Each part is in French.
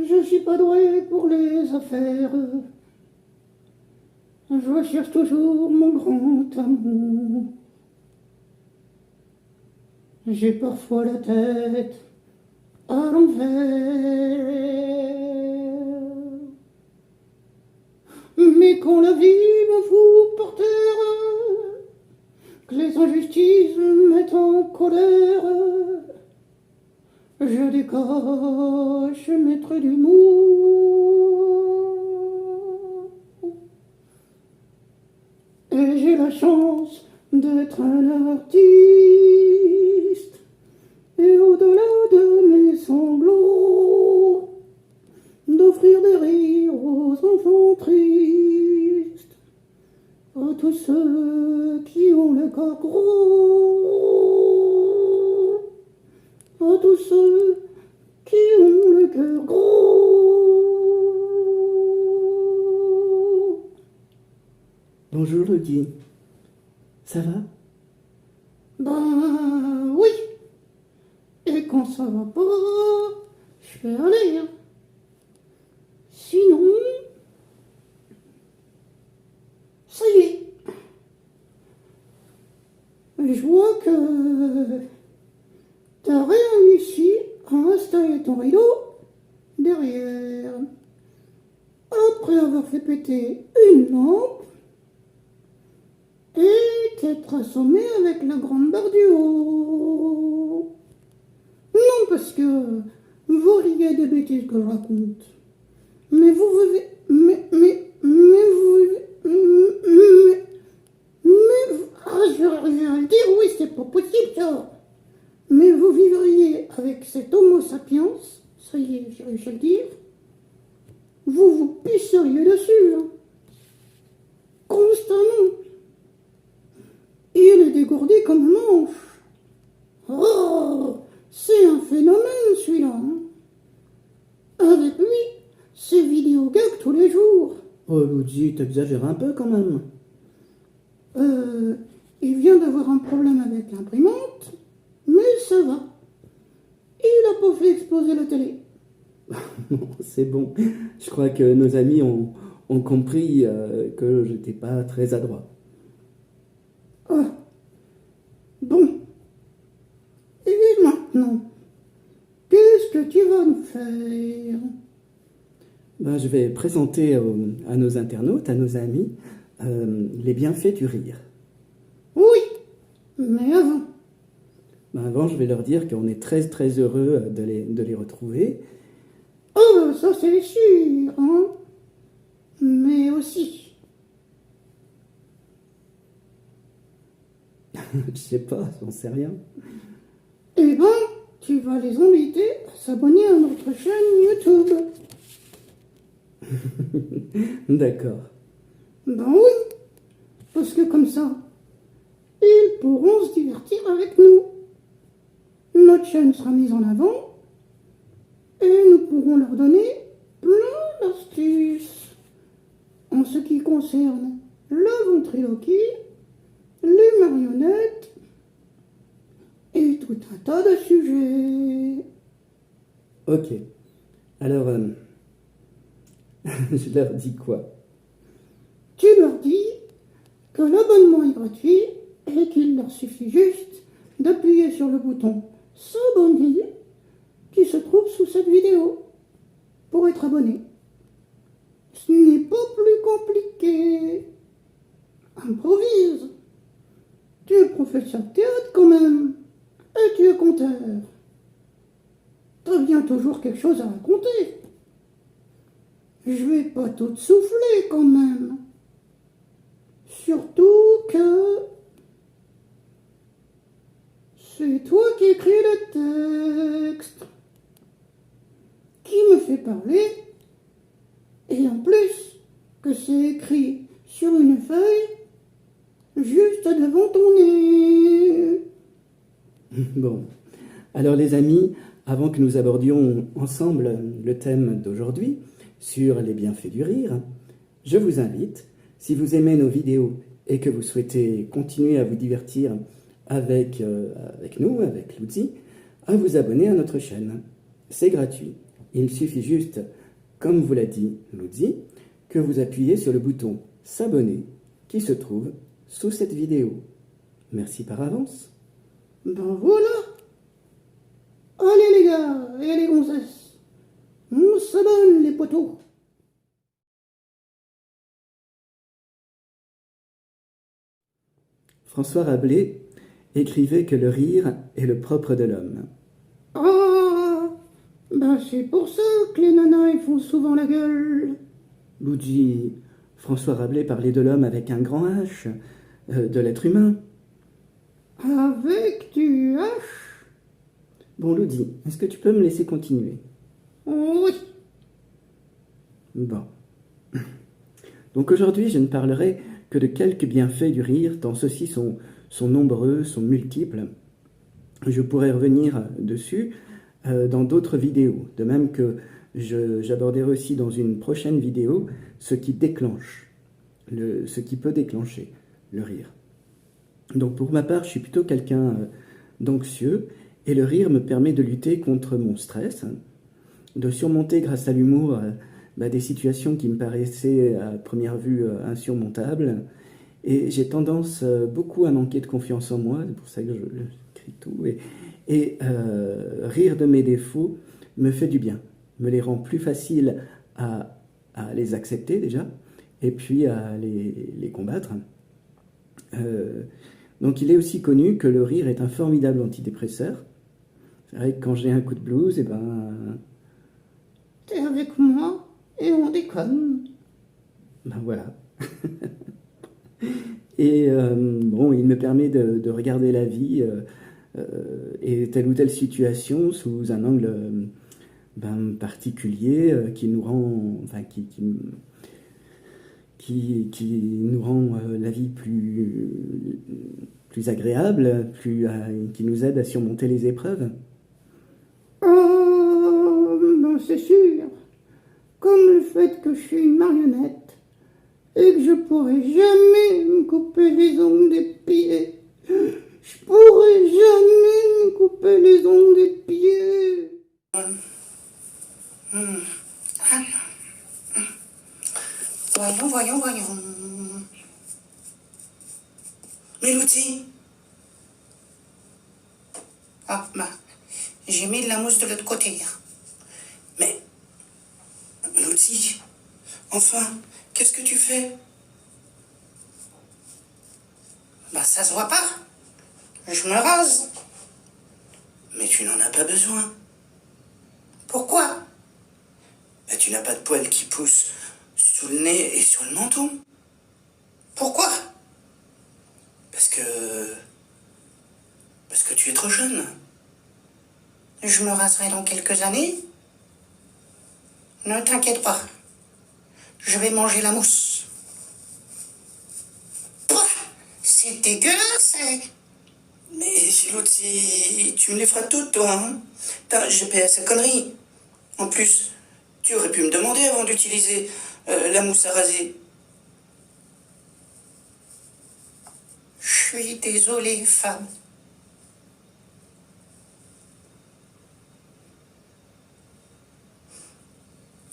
Je suis pas doué pour les affaires. Je recherche toujours mon grand amour. J'ai parfois la tête à l'envers. Mais quand la vie me fout par terre, que les injustices me mettent en colère, je décoche mes traits d'humour. Et j'ai la chance d'être un artiste. Et au-delà de mes sanglots, d'offrir des rires aux enfants tristes, à tous ceux qui ont le cœur gros, à tous ceux qui ont le cœur gros. Bonjour Rudy, ça va? Ben oui, et quand ça va pas, je peux aller. Sinon, ça y est. Je vois que t'as réussi à installer ton rideau derrière. Après avoir fait péter une lampe et t'être assommé avec la grande barre du haut. Non, parce que vous riez des bêtises que je raconte. Mais vous vivez. Mais je vais arriver à le dire, oui, c'est pas possible ça. Mais vous vivriez avec cet homo sapiens, ça y est, j'ai réussi à le dire, vous vous pisseriez dessus, hein. Constamment. Il est dégourdi comme un manche. Oh, c'est un phénomène celui-là, hein. Avec lui, c'est vidéo gag tous les jours. Oh Rudy, t'exagères un peu quand même. Il vient d'avoir un problème avec l'imprimante, mais ça va. Il a pas fait exploser la télé. C'est bon, je crois que nos amis ont compris que j'étais pas très adroit. Ah, bon. Et maintenant, qu'est-ce que tu vas nous faire? Ben, je vais présenter à nos internautes, à nos amis, les bienfaits du rire. Oui, mais avant. Ben, avant, je vais leur dire qu'on est très très heureux de les retrouver. Oh, ça c'est sûr, hein. Mais aussi. Je sais pas, j'en sais rien. Eh ben, tu vas les inviter à s'abonner à notre chaîne YouTube. D'accord. Ben oui, parce que comme ça, ils pourront se divertir avec nous. Notre chaîne sera mise en avant et nous pourrons leur donner plein d'astuces en ce qui concerne la ventriloquie, les marionnettes et tout un tas de sujets. Ok. Alors, je leur dis quoi? Tu leur dis que l'abonnement est gratuit et qu'il leur suffit juste d'appuyer sur le bouton s'abonner qui se trouve sous cette vidéo pour être abonné. Ce n'est pas plus compliqué. Improvise. Tu es professeur de théâtre quand même. Et tu es conteur. T'as bien toujours quelque chose à raconter. Je vais pas tout te souffler quand même. Surtout que c'est toi qui écris le texte, qui me fait parler, et en plus que c'est écrit sur une feuille juste devant ton nez. Bon. Alors les amis, avant que nous abordions ensemble le thème d'aujourd'hui, sur les bienfaits du rire, je vous invite, si vous aimez nos vidéos et que vous souhaitez continuer à vous divertir avec nous, avec Luzi, à vous abonner à notre chaîne. C'est gratuit. Il suffit juste, comme vous l'a dit Ludi, que vous appuyez sur le bouton s'abonner qui se trouve sous cette vidéo. Merci par avance. Ben voilà. Allez les gars et les gonzesses, on s'abonne les poteaux. François Rabelais écrivait que le rire est le propre de l'homme. Ah, ben c'est pour ça que les nanas ils font souvent la gueule. Ludi, François Rabelais parlait de l'homme avec un grand H, de l'être humain. Avec du H. Bon, Ludi, est-ce que tu peux me laisser continuer? Oui. Bon. Donc aujourd'hui, je ne parlerai que de quelques bienfaits du rire, tant ceux-ci sont nombreux, sont multiples. Je pourrais revenir dessus dans d'autres vidéos, de même que j'aborderai aussi dans une prochaine vidéo ce qui déclenche, ce qui peut déclencher le rire. Donc pour ma part, je suis plutôt quelqu'un d'anxieux, et le rire me permet de lutter contre mon stress, de surmonter grâce à l'humour des situations qui me paraissaient à première vue insurmontables. Et j'ai tendance beaucoup à manquer de confiance en moi, c'est pour ça que j'écris tout. Et rire de mes défauts me fait du bien, me les rend plus faciles à les accepter déjà, et puis à les combattre. Donc il est aussi connu que le rire est un formidable antidépresseur. C'est vrai que quand j'ai un coup de blues, T'es avec moi et on déconne. Ben voilà. Et bon, il me permet de regarder la vie et telle ou telle situation sous un angle particulier qui nous rend, enfin, qui nous rend la vie plus agréable, qui nous aide à surmonter les épreuves. Oh, ben c'est sûr. Comme le fait que je suis une marionnette et que je pourrais jamais me couper les ongles des pieds. Je pourrais jamais me couper les ongles des pieds. Voyons. Mélodie. Ah, bah, j'ai mis de la mousse de l'autre côté. Mais, Mélodie, enfin, qu'est-ce que tu fais? Bah, ça se voit pas. Je me rase. Mais tu n'en as pas besoin. Pourquoi? Bah, tu n'as pas de poils qui poussent sous le nez et sur le menton. Pourquoi? Parce que tu es trop jeune. Je me raserai dans quelques années. Ne t'inquiète pas. Je vais manger la mousse. Pouah, c'est dégueulasse. Mais l'autre, tu me les feras toutes, toi, hein? J'ai payé à cette connerie. En plus, tu aurais pu me demander avant d'utiliser la mousse à raser. Je suis désolée, femme.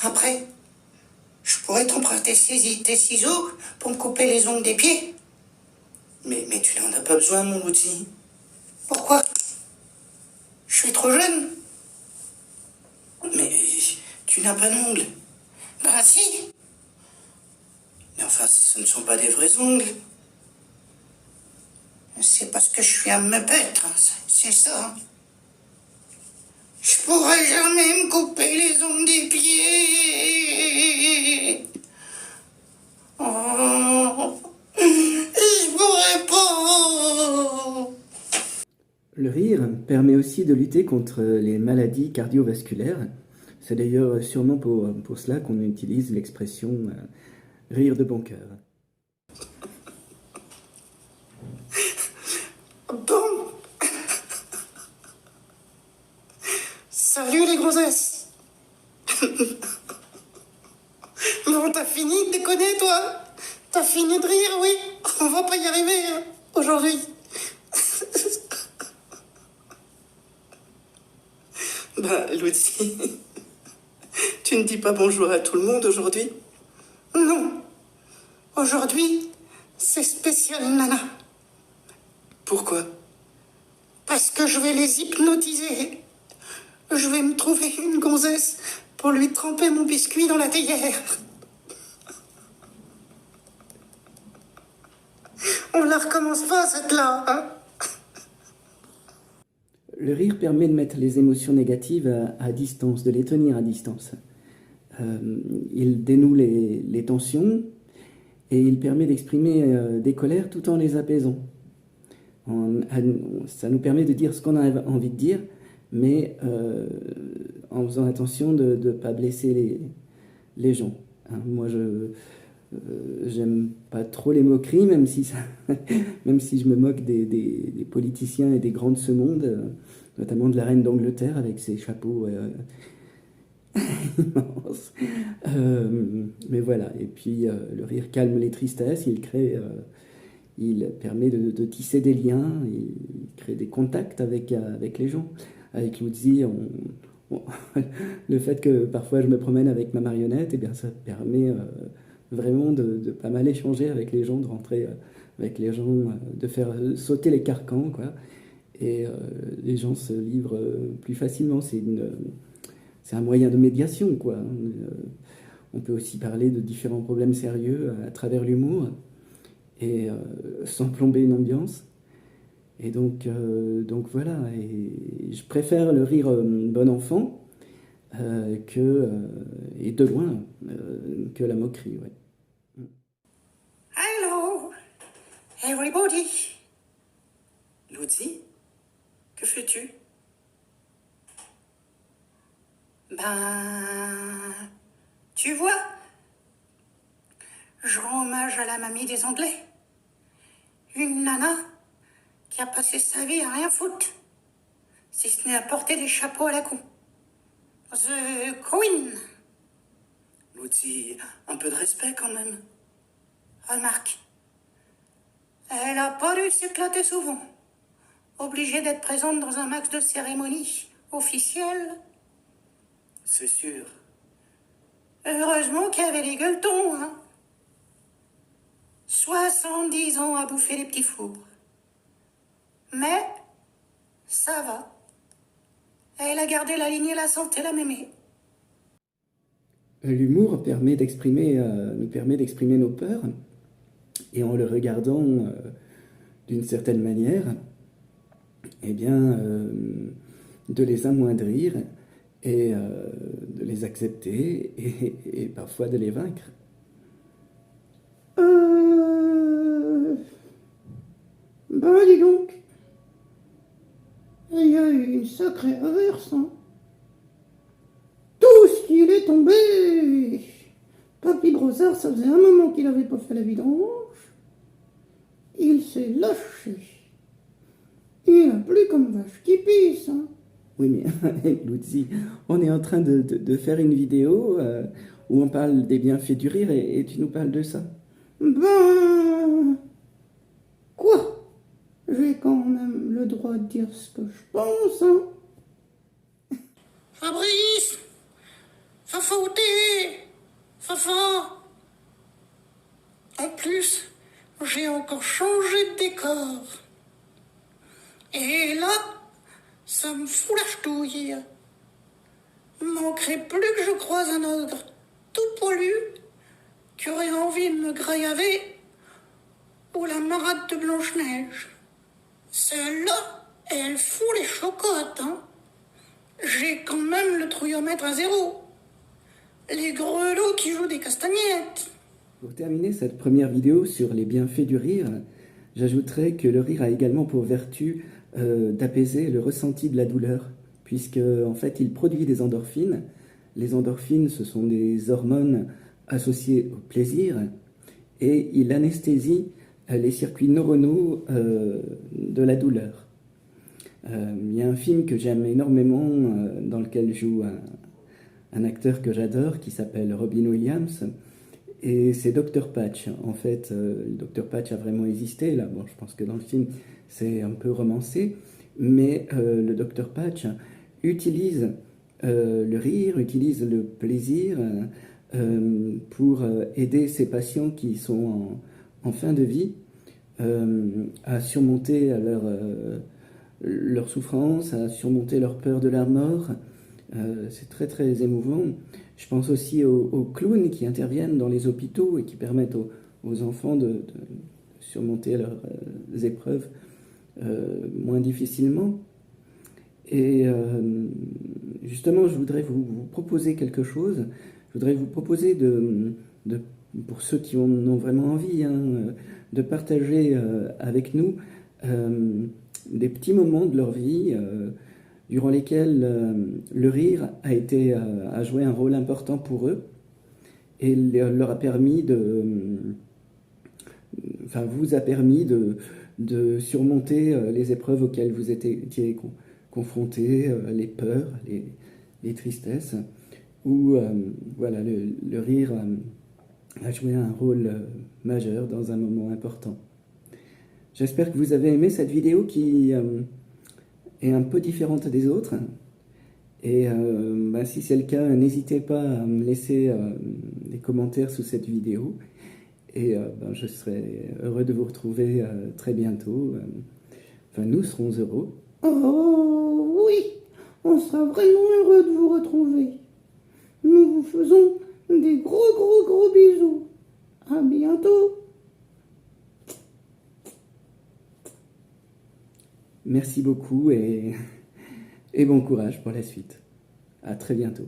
Après, je pourrais t'emprunter tes ciseaux pour me couper les ongles des pieds. Mais tu n'en as pas besoin, mon outil. Pourquoi? Je suis trop jeune. Mais tu n'as pas d'ongles. Ah si. Mais enfin, ce ne sont pas des vrais ongles. C'est parce que je suis un meupette, hein. C'est ça. Je pourrais jamais me couper les ongles des pieds. Oh, je pourrais pas. Le rire permet aussi de lutter contre les maladies cardiovasculaires. C'est d'ailleurs sûrement pour cela qu'on utilise l'expression rire de bon cœur. Bon. Salut les gonzesses. Bon, t'as fini de déconner, toi? T'as fini de rire, oui? On va pas y arriver hein, aujourd'hui. Bah, Ludi, Tu ne dis pas bonjour à tout le monde aujourd'hui? Non. Aujourd'hui, c'est spécial Nana. Pourquoi? Parce que je vais les hypnotiser. Je vais me trouver une gonzesse pour lui tremper mon biscuit dans la théière. On la recommence pas, cette-là, hein? Le rire permet de mettre les émotions négatives à distance, de les tenir à distance. Il dénoue les tensions et il permet d'exprimer des colères tout en les apaisant. Ça nous permet de dire ce qu'on a envie de dire, mais en faisant attention de ne pas blesser les gens. Hein, moi, j'aime pas trop les moqueries, même si je me moque des politiciens et des grands de ce monde, notamment de la reine d'Angleterre avec ses chapeaux immenses. Mais voilà, et puis le rire calme les tristesses, il permet de tisser des liens, il crée des contacts avec les gens. Avec Luzi, le fait que parfois je me promène avec ma marionnette, eh bien ça permet vraiment de pas mal échanger avec les gens, de rentrer avec les gens, de faire sauter les carcans, quoi. Et les gens se livrent plus facilement. C'est un moyen de médiation, quoi. On peut aussi parler de différents problèmes sérieux à travers l'humour, et sans plomber une ambiance. Et donc voilà, et je préfère le rire bon enfant et de loin que la moquerie. Ouais. Hello, everybody. Luzi, que fais-tu? Tu vois, je rends hommage à la mamie des Anglais. Une nana qui a passé sa vie à rien foutre, si ce n'est à porter des chapeaux à la con. The Queen. Luzi, un peu de respect quand même. Remarque, elle a pas dû s'éclater souvent. Obligée d'être présente dans un max de cérémonies officielles. C'est sûr. Heureusement qu'il y avait les gueuletons, hein. 70 ans à bouffer les petits fours. Mais, ça va. Elle a gardé la lignée, la santé, la mémé. L'humour nous permet d'exprimer nos peurs, et en le regardant d'une certaine manière, eh bien, de les amoindrir et de les accepter et parfois de les vaincre. Dis donc, il y a eu une sacrée averse, hein. Tout ce qu'il est tombé. Papy Brossard, ça faisait un moment qu'il n'avait pas fait la vidange. Il s'est lâché. Il a plu comme vache qui pisse, hein. Oui, mais Luzi, on est en train de faire une vidéo où on parle des bienfaits du rire et tu nous parles de ça. Quoi? J'ai quand même le droit de dire ce que je pense, hein. Fabrice! Fafouté! Fafa! En plus, j'ai encore changé de décor. Et là, ça me fout la ch'touille. Manquerait plus que je croise un ogre tout poilu qui aurait envie de me graillaver, ou la marade de Blanche-Neige. Celle-là, elle fout les chocottes, hein. J'ai quand même le trouillomètre à 0. Les grelots qui jouent des castagnettes. Pour terminer cette première vidéo sur les bienfaits du rire, j'ajouterai que le rire a également pour vertu d'apaiser le ressenti de la douleur, puisque en fait il produit des endorphines. Les endorphines, ce sont des hormones associées au plaisir, et il anesthésie les circuits neuronaux de la douleur. Il y a un film que j'aime énormément, dans lequel joue un acteur que j'adore, qui s'appelle Robin Williams, et c'est Dr Patch. En fait, Dr Patch a vraiment existé, là. Bon, je pense que dans le film, c'est un peu romancé, mais le Dr Patch utilise le rire, utilise le plaisir pour aider ces patients qui sont en fin de vie à surmonter leur souffrance, à surmonter leur peur de la mort. C'est très très émouvant. Je pense aussi aux clowns qui interviennent dans les hôpitaux et qui permettent aux enfants de surmonter leurs épreuves moins difficilement. Et justement, je voudrais vous proposer quelque chose. Je voudrais vous proposer pour ceux qui en ont vraiment envie, de partager avec nous des petits moments de leur vie durant lesquels le rire a joué un rôle important pour eux et leur a permis vous a permis de surmonter les épreuves auxquelles vous étiez confrontés, les peurs, les tristesses, où voilà, le rire a joué un rôle majeur dans un moment important. J'espère que vous avez aimé cette vidéo qui est un peu différente des autres. Et si c'est le cas, n'hésitez pas à me laisser des commentaires sous cette vidéo. Et je serai heureux de vous retrouver très bientôt. Nous serons heureux. Oh oui, on sera vraiment heureux de vous retrouver. Nous vous faisons des gros bisous. À bientôt. Merci beaucoup et bon courage pour la suite. À très bientôt.